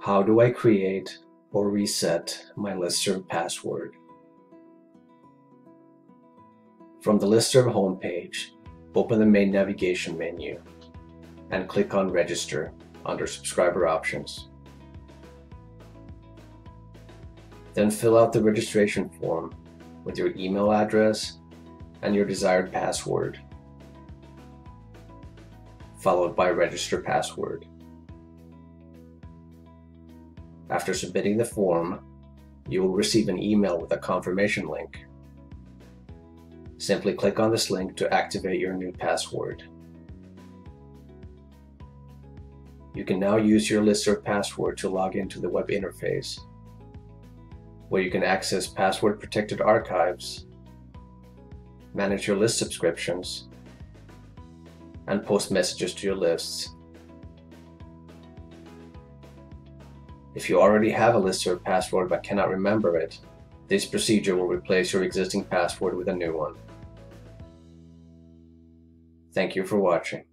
How do I create or reset my LISTSERV password? From the LISTSERV homepage, open the main navigation menu and click on Register under Subscriber Options. Then fill out the registration form with your email address and your desired password, followed by Register Password. After submitting the form, you will receive an email with a confirmation link. Simply click on this link to activate your new password. You can now use your LISTSERV password to log into the web interface, where you can access password-protected archives, manage your list subscriptions, and post messages to your lists. If you already have a LISTSERV password but cannot remember it, this procedure will replace your existing password with a new one. Thank you for watching.